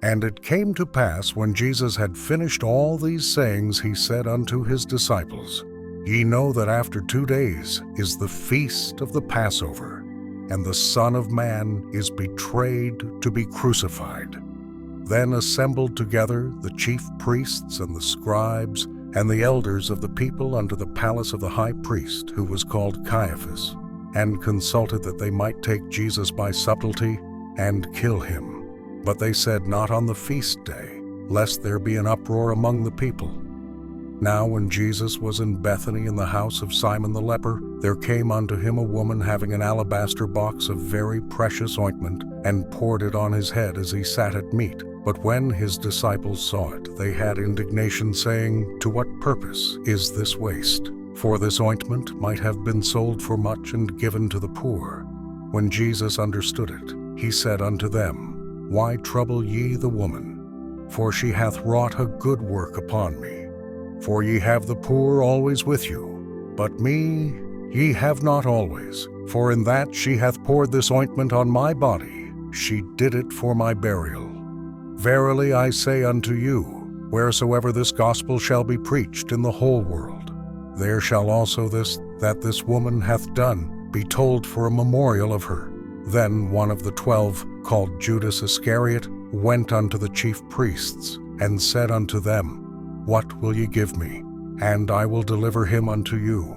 And it came to pass, when Jesus had finished all these sayings, he said unto his disciples, Ye know that after 2 days is the feast of the Passover, and the Son of Man is betrayed to be crucified. Then assembled together the chief priests and the scribes and the elders of the people unto the palace of the high priest, who was called Caiaphas, and consulted that they might take Jesus by subtlety and kill him. But they said, Not on the feast day, lest there be an uproar among the people. Now when Jesus was in Bethany in the house of Simon the leper, there came unto him a woman having an alabaster box of very precious ointment, and poured it on his head as he sat at meat. But when his disciples saw it, they had indignation, saying, To what purpose is this waste? For this ointment might have been sold for much and given to the poor. When Jesus understood it, he said unto them, Why trouble ye the woman? For she hath wrought a good work upon me. For ye have the poor always with you, but me ye have not always. For in that she hath poured this ointment on my body, she did it for my burial. Verily I say unto you, wheresoever this gospel shall be preached in the whole world, there shall also this that this woman hath done be told for a memorial of her. Then one of the 12, called Judas Iscariot, went unto the chief priests, and said unto them, What will ye give me? And I will deliver him unto you.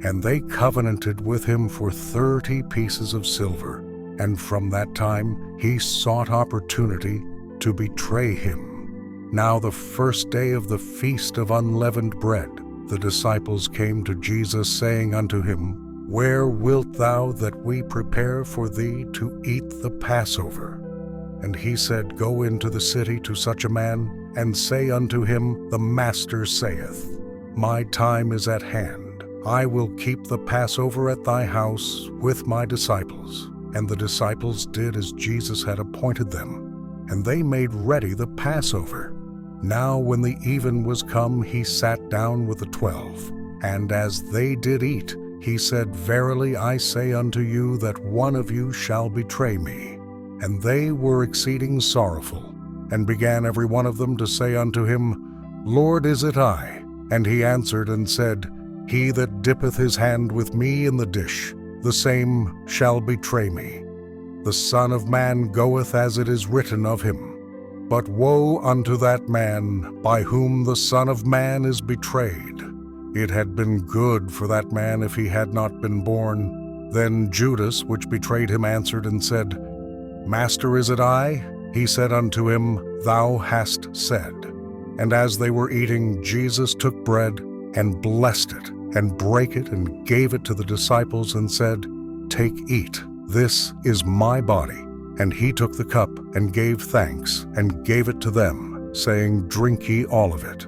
And they covenanted with him for 30 pieces of silver. And from that time he sought opportunity to betray him. Now the first day of the feast of unleavened bread, the disciples came to Jesus, saying unto him, Where wilt thou that we prepare for thee to eat the Passover? And he said, Go into the city to such a man, and say unto him, The Master saith, My time is at hand. I will keep the Passover at thy house with my disciples. And the disciples did as Jesus had appointed them, and they made ready the Passover. Now when the even was come, he sat down with the 12. And as they did eat, he said, Verily I say unto you that one of you shall betray me. And they were exceeding sorrowful, and began every one of them to say unto him, Lord, is it I? And he answered and said, He that dippeth his hand with me in the dish, the same shall betray me. The Son of Man goeth as it is written of him. But woe unto that man by whom the Son of Man is betrayed. It had been good for that man if he had not been born. Then Judas, which betrayed him, answered and said, Master, is it I? He said unto him, Thou hast said. And as they were eating, Jesus took bread, and blessed it, and brake it, and gave it to the disciples, and said, Take, eat, this is my body. And he took the cup, and gave thanks, and gave it to them, saying, Drink ye all of it.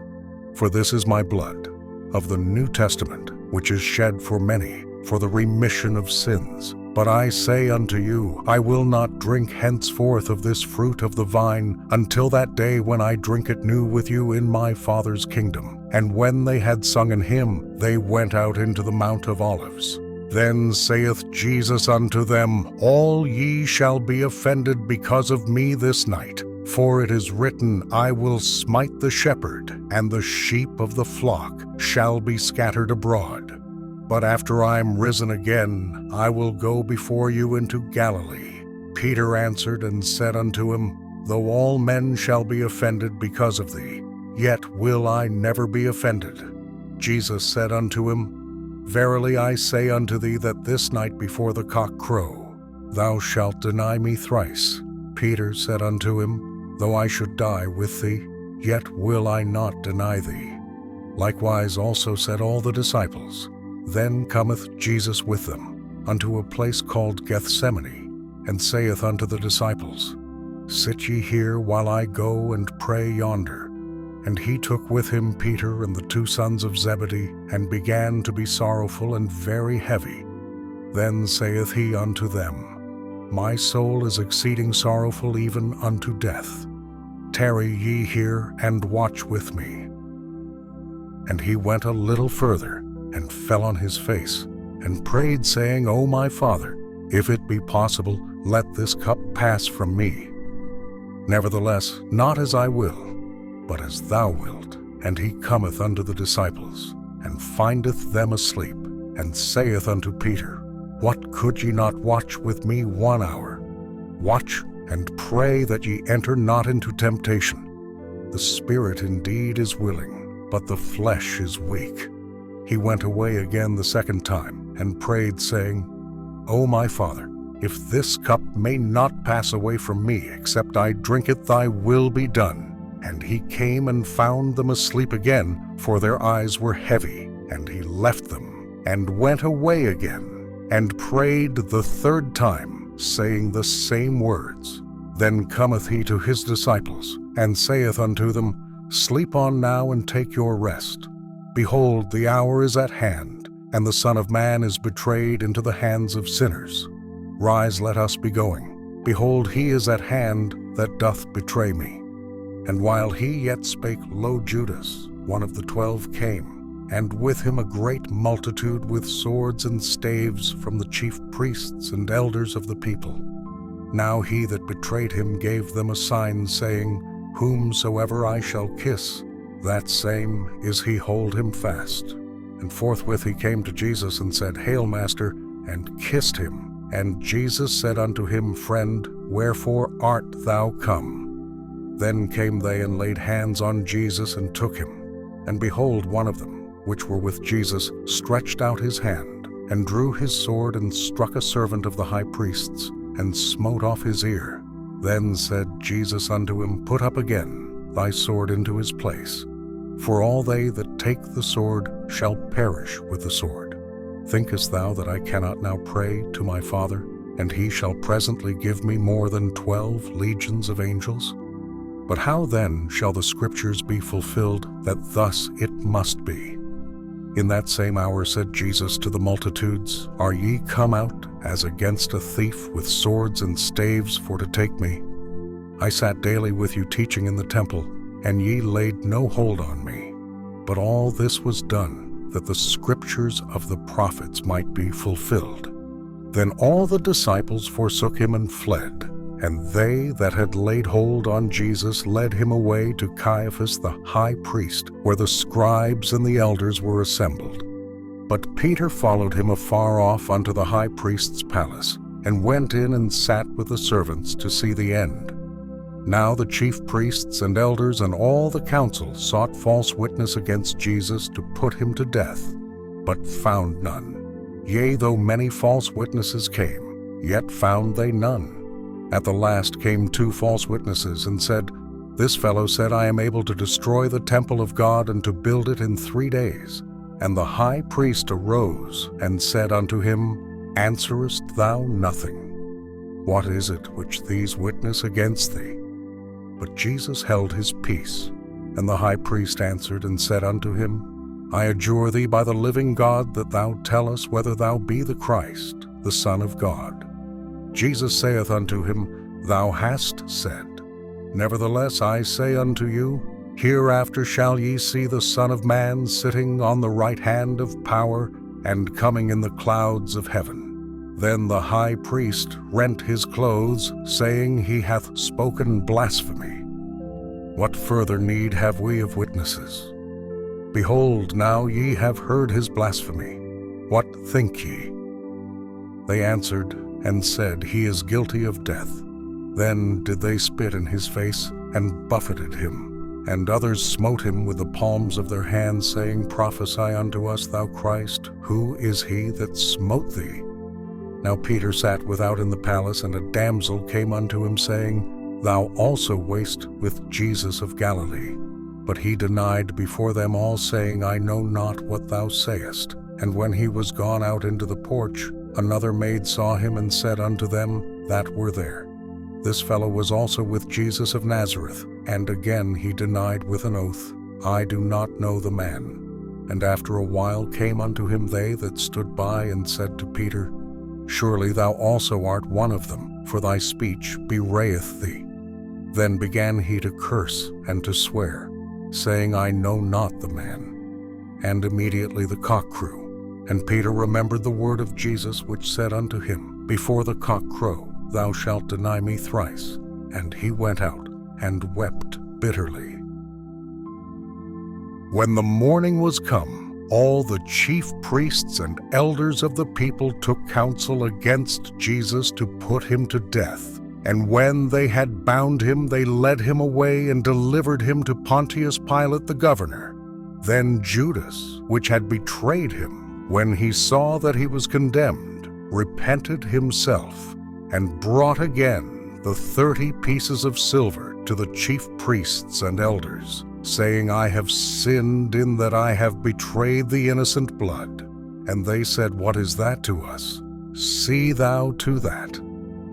For this is my blood of the New Testament, which is shed for many, for the remission of sins. But I say unto you, I will not drink henceforth of this fruit of the vine, until that day when I drink it new with you in my Father's kingdom. And when they had sung an hymn, they went out into the Mount of Olives. Then saith Jesus unto them, All ye shall be offended because of me this night. For it is written, I will smite the shepherd, and the sheep of the flock shall be scattered abroad. But after I am risen again, I will go before you into Galilee. Peter answered and said unto him, Though all men shall be offended because of thee, yet will I never be offended. Jesus said unto him, Verily I say unto thee that this night before the cock crow, thou shalt deny me thrice. Peter said unto him, Though I should die with thee, yet will I not deny thee. Likewise also said all the disciples. Then cometh Jesus with them unto a place called Gethsemane, and saith unto the disciples, Sit ye here while I go and pray yonder. And he took with him Peter and the 2 sons of Zebedee, and began to be sorrowful and very heavy. Then saith he unto them, My soul is exceeding sorrowful even unto death. Tarry ye here, and watch with me. And he went a little further, and fell on his face, and prayed, saying, O my Father, if it be possible, let this cup pass from me. Nevertheless, not as I will, but as thou wilt. And he cometh unto the disciples, and findeth them asleep, and saith unto Peter, What, could ye not watch with me 1 hour? Watch and pray that ye enter not into temptation. The spirit indeed is willing, but the flesh is weak. He went away again the second time, and prayed, saying, O my Father, if this cup may not pass away from me, except I drink it, thy will be done. And he came and found them asleep again, for their eyes were heavy. And he left them, and went away again, and prayed the third time, saying the same words. Then cometh he to his disciples, and saith unto them, Sleep on now, and take your rest. Behold, the hour is at hand, and the Son of Man is betrayed into the hands of sinners. Rise, let us be going. Behold, he is at hand that doth betray me. And while he yet spake, lo, Judas, one of the 12, came, and with him a great multitude with swords and staves from the chief priests and elders of the people. Now he that betrayed him gave them a sign, saying, Whomsoever I shall kiss, that same is he, hold him fast. And forthwith he came to Jesus and said, Hail, Master, and kissed him. And Jesus said unto him, Friend, wherefore art thou come? Then came they and laid hands on Jesus and took him. And behold, one of them, which were with Jesus, stretched out his hand, and drew his sword, and struck a servant of the high priest's, and smote off his ear. Then said Jesus unto him, Put up again thy sword into his place. For all they that take the sword shall perish with the sword. Thinkest thou that I cannot now pray to my Father, and he shall presently give me more than 12 legions of angels? But how then shall the Scriptures be fulfilled, that thus it must be? In that same hour said Jesus to the multitudes, Are ye come out as against a thief with swords and staves for to take me? I sat daily with you teaching in the temple, and ye laid no hold on me. But all this was done, that the Scriptures of the prophets might be fulfilled. Then all the disciples forsook him and fled. And they that had laid hold on Jesus led him away to Caiaphas the high priest, where the scribes and the elders were assembled. But Peter followed him afar off unto the high priest's palace, and went in and sat with the servants to see the end. Now the chief priests and elders and all the council sought false witness against Jesus to put him to death, but found none. Yea, though many false witnesses came, yet found they none. At the last came 2 false witnesses, and said, This fellow said, I am able to destroy the temple of God, and to build it in 3 days. And the high priest arose, and said unto him, Answerest thou nothing? What is it which these witness against thee? But Jesus held his peace. And the high priest answered and said unto him, I adjure thee by the living God, that thou tell us whether thou be the Christ, the Son of God. Jesus saith unto him, Thou hast said. Nevertheless I say unto you, Hereafter shall ye see the Son of Man sitting on the right hand of power, and coming in the clouds of heaven. Then the high priest rent his clothes, saying, He hath spoken blasphemy. What further need have we of witnesses? Behold, now ye have heard his blasphemy. What think ye? They answered and said, He is guilty of death. Then did they spit in his face, and buffeted him. And others smote him with the palms of their hands, saying, Prophesy unto us, thou Christ, who is he that smote thee? Now Peter sat without in the palace, and a damsel came unto him, saying, Thou also wast with Jesus of Galilee. But he denied before them all, saying, I know not what thou sayest. And when he was gone out into the porch, another maid saw him, and said unto them that were there, This fellow was also with Jesus of Nazareth. And again he denied with an oath, I do not know the man. And after a while came unto him they that stood by, and said to Peter, Surely thou also art one of them, for thy speech bewrayeth thee. Then began he to curse and to swear, saying, I know not the man. And immediately the cock crew. And Peter remembered the word of Jesus, which said unto him, Before the cock crow, thou shalt deny me thrice. And he went out, and wept bitterly. When the morning was come, all the chief priests and elders of the people took counsel against Jesus to put him to death. And when they had bound him, they led him away and delivered him to Pontius Pilate the governor. Then Judas, which had betrayed him, when he saw that he was condemned, repented himself, and brought again the 30 pieces of silver to the chief priests and elders, saying, I have sinned in that I have betrayed the innocent blood. And they said, What is that to us? See thou to that.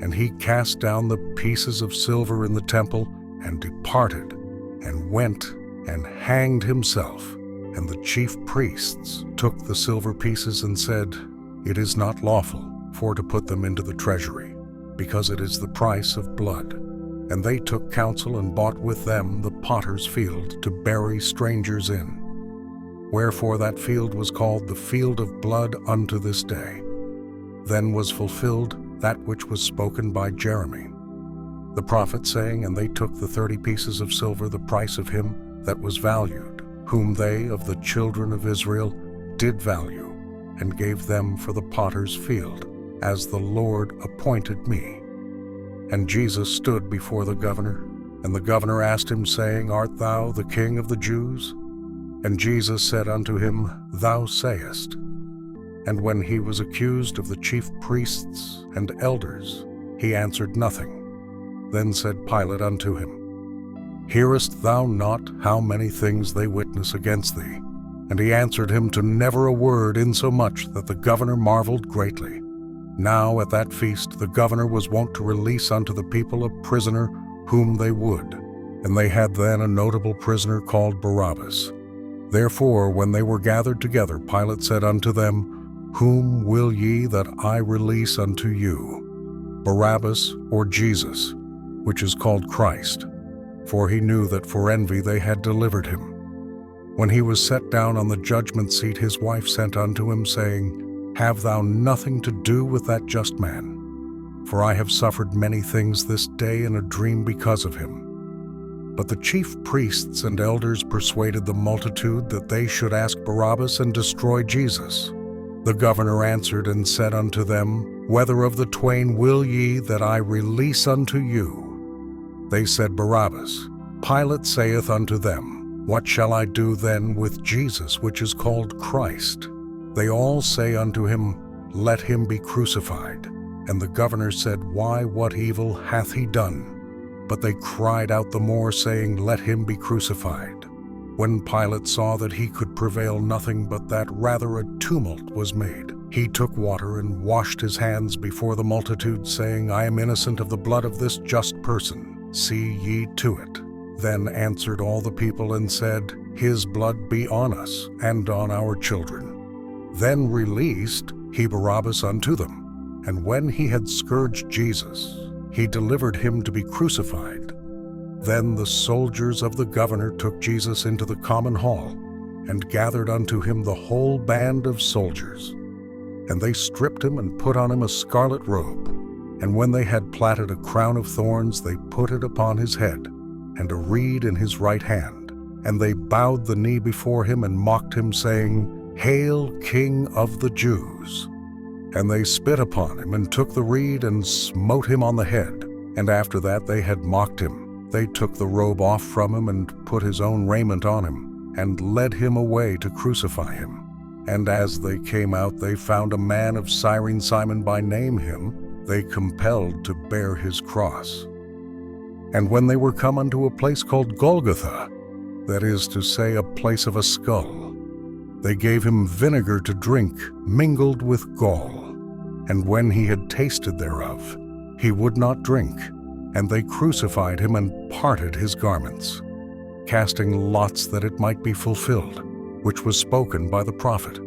And he cast down the pieces of silver in the temple, and departed, and went and hanged himself. And the chief priests took the silver pieces and said, It is not lawful for to put them into the treasury, because it is the price of blood. And they took counsel and bought with them the potter's field to bury strangers in. Wherefore that field was called the field of blood unto this day. Then was fulfilled that which was spoken by Jeremy, the prophet, saying, And they took the 30 pieces of silver, the price of him that was valued, whom they of the children of Israel did value, and gave them for the potter's field, as the Lord appointed me. And Jesus stood before the governor, and the governor asked him, saying, Art thou the King of the Jews? And Jesus said unto him, Thou sayest. And when he was accused of the chief priests and elders, he answered nothing. Then said Pilate unto him, Hearest thou not how many things they witness against thee? And he answered him to never a word, insomuch that the governor marveled greatly. Now at that feast the governor was wont to release unto the people a prisoner whom they would. And they had then a notable prisoner called Barabbas. Therefore when they were gathered together, Pilate said unto them, Whom will ye that I release unto you, Barabbas or Jesus, which is called Christ? For he knew that for envy they had delivered him. When he was set down on the judgment seat, his wife sent unto him, saying, Have thou nothing to do with that just man? For I have suffered many things this day in a dream because of him. But the chief priests and elders persuaded the multitude that they should ask Barabbas and destroy Jesus. The governor answered and said unto them, Whether of the twain will ye that I release unto you? They said, Barabbas. Pilate saith unto them, What shall I do then with Jesus, which is called Christ? They all say unto him, Let him be crucified. And the governor said, Why, what evil hath he done? But they cried out the more, saying, Let him be crucified. When Pilate saw that he could prevail nothing, but that rather a tumult was made, he took water and washed his hands before the multitude, saying, I am innocent of the blood of this just person. See ye to it. Then answered all the people and said, His blood be on us and on our children. Then released he Barabbas unto them. And when he had scourged Jesus, he delivered him to be crucified. Then the soldiers of the governor took Jesus into the common hall, and gathered unto him the whole band of soldiers. And they stripped him and put on him a scarlet robe. And when they had platted a crown of thorns, they put it upon his head, and a reed in his right hand. And they bowed the knee before him and mocked him, saying, Hail, King of the Jews! And they spit upon him, and took the reed, and smote him on the head. And after that they had mocked him, they took the robe off from him, and put his own raiment on him, and led him away to crucify him. And as they came out, they found a man of Cyrene, Simon by name him, they compelled to bear his cross. And when they were come unto a place called Golgotha, that is to say, a place of a skull, they gave him vinegar to drink, mingled with gall. And when he had tasted thereof, he would not drink. And they crucified him and parted his garments, casting lots that it might be fulfilled, which was spoken by the prophet.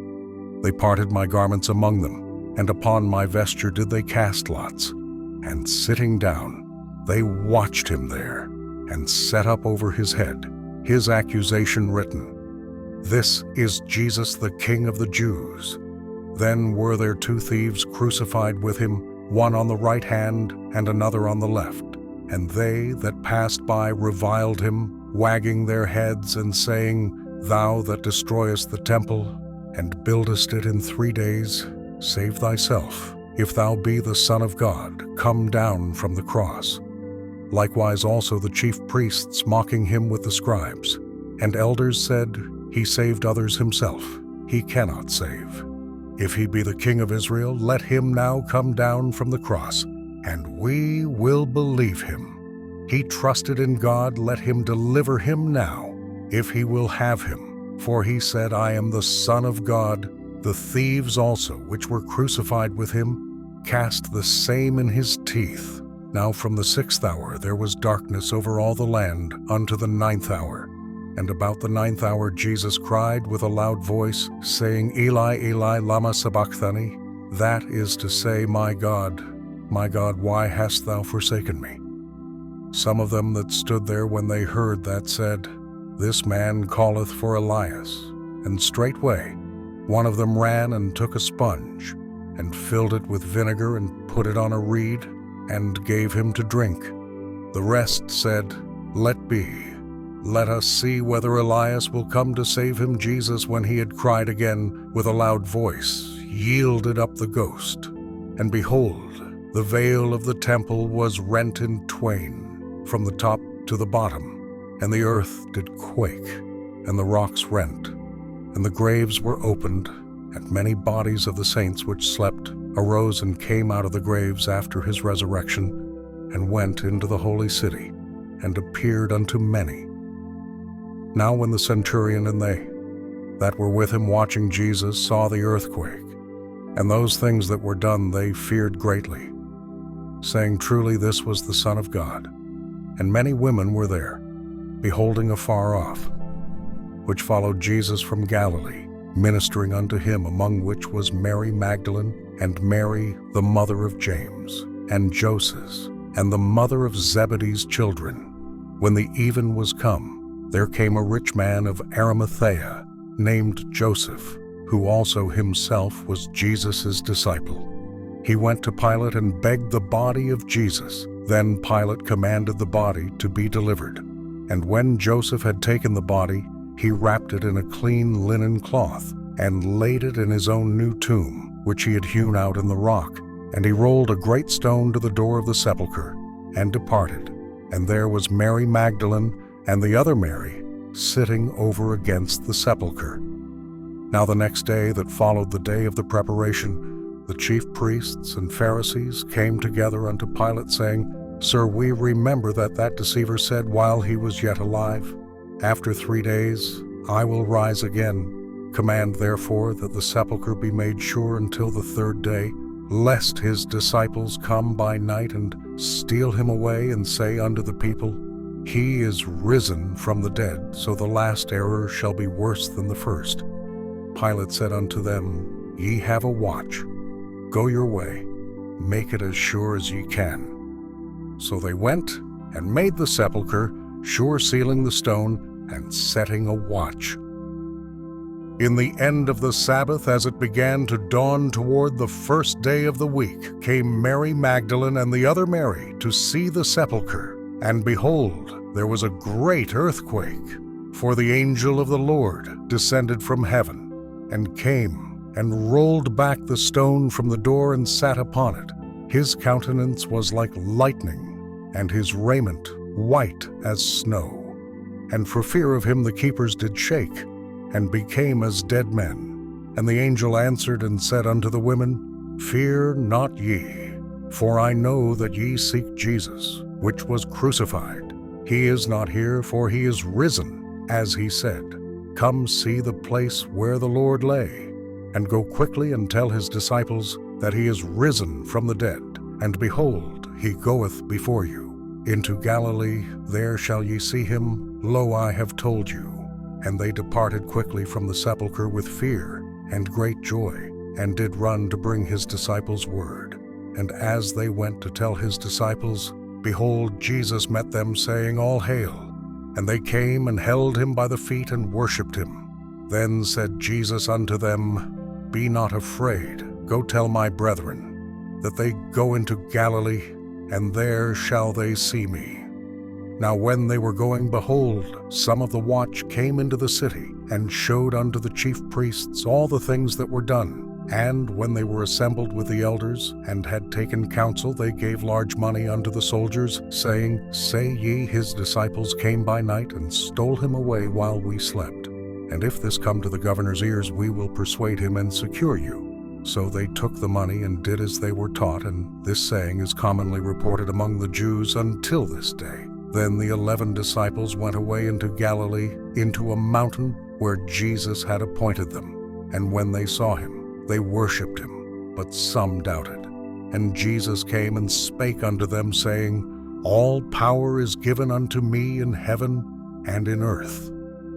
They parted my garments among them, and upon my vesture did they cast lots. And sitting down, they watched him there, and set up over his head his accusation written, This is Jesus the King of the Jews. Then were there 2 thieves crucified with him, one on the right hand and another on the left. And they that passed by reviled him, wagging their heads and saying, Thou that destroyest the temple, and buildest it in 3 days, save thyself. If thou be the Son of God, come down from the cross. Likewise also the chief priests mocking him with the scribes. And elders said, He saved others himself. He cannot save. If he be the King of Israel, let him now come down from the cross, and we will believe him. He trusted in God, let him deliver him now, if he will have him. For he said, I am the Son of God. The thieves also, which were crucified with him, cast the same in his teeth. Now from the 6th hour there was darkness over all the land unto the 9th hour. And about the 9th hour Jesus cried with a loud voice, saying, Eli, Eli, lama sabachthani? That is to say, my God, why hast thou forsaken me? Some of them that stood there when they heard that said, This man calleth for Elias. And straightway one of them ran and took a sponge, and filled it with vinegar, and put it on a reed, and gave him to drink. The rest said, Let be. Let us see whether Elias will come to save him. Jesus, when he had cried again with a loud voice, yielded up the ghost. And behold, the veil of the temple was rent in twain, from the top to the bottom, and the earth did quake, and the rocks rent, and the graves were opened, and many bodies of the saints which slept arose and came out of the graves after his resurrection, and went into the holy city, and appeared unto many. Now when the centurion and they that were with him watching Jesus saw the earthquake, and those things that were done, they feared greatly, saying, Truly this was the Son of God. And many women were there, beholding afar off, which followed Jesus from Galilee, ministering unto him, among which was Mary Magdalene, and Mary the mother of James, and Joses, and the mother of Zebedee's children. When the even was come, there came a rich man of Arimathea, named Joseph, who also himself was Jesus' disciple. He went to Pilate and begged the body of Jesus. Then Pilate commanded the body to be delivered. And when Joseph had taken the body, he wrapped it in a clean linen cloth, and laid it in his own new tomb, which he had hewn out in the rock. And he rolled a great stone to the door of the sepulchre, and departed. And there was Mary Magdalene, and the other Mary, sitting over against the sepulchre. Now the next day that followed the day of the preparation, the chief priests and Pharisees came together unto Pilate, saying, Sir, we remember that deceiver said while he was yet alive, After 3 days I will rise again. Command therefore that the sepulchre be made sure until the 3rd day, lest his disciples come by night and steal him away, and say unto the people, He is risen from the dead, so the last error shall be worse than the first. Pilate said unto them, Ye have a watch. Go your way, make it as sure as ye can. So they went and made the sepulchre, sure sealing the stone, and setting a watch. In the end of the Sabbath, as it began to dawn toward the 1st day of the week, came Mary Magdalene and the other Mary to see the sepulchre. And behold, there was a great earthquake, for the angel of the Lord descended from heaven, and came, and rolled back the stone from the door, and sat upon it. His countenance was like lightning, and his raiment white as snow. And for fear of him the keepers did shake, and became as dead men. And the angel answered and said unto the women, Fear not ye, for I know that ye seek Jesus, which was crucified. He is not here, for he is risen, as he said. Come see the place where the Lord lay, and go quickly and tell his disciples that he is risen from the dead. And behold, he goeth before you into Galilee. There shall ye see him. Lo, I have told you. And they departed quickly from the sepulchre with fear and great joy, and did run to bring his disciples word. And as they went to tell his disciples, behold, Jesus met them, saying, All hail. And they came and held him by the feet and worshipped him. Then said Jesus unto them, Be not afraid. Go tell my brethren that they go into Galilee, and there shall they see me. Now when they were going, behold, some of the watch came into the city, and showed unto the chief priests all the things that were done. And when they were assembled with the elders, and had taken counsel, they gave large money unto the soldiers, saying, Say ye, his disciples came by night, and stole him away while we slept. And if this come to the governor's ears, we will persuade him and secure you. So they took the money and did as they were taught, and this saying is commonly reported among the Jews until this day. Then the 11 disciples went away into Galilee, into a mountain where Jesus had appointed them. And when they saw him, they worshipped him, but some doubted. And Jesus came and spake unto them, saying, All power is given unto me in heaven and in earth.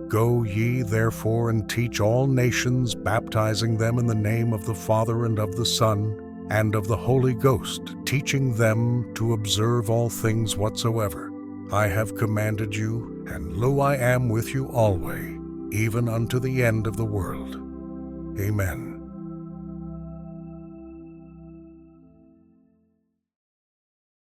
Go ye therefore and teach all nations, baptizing them in the name of the Father and of the Son and of the Holy Ghost, teaching them to observe all things whatsoever I have commanded you, and lo, I am with you alway, even unto the end of the world. Amen.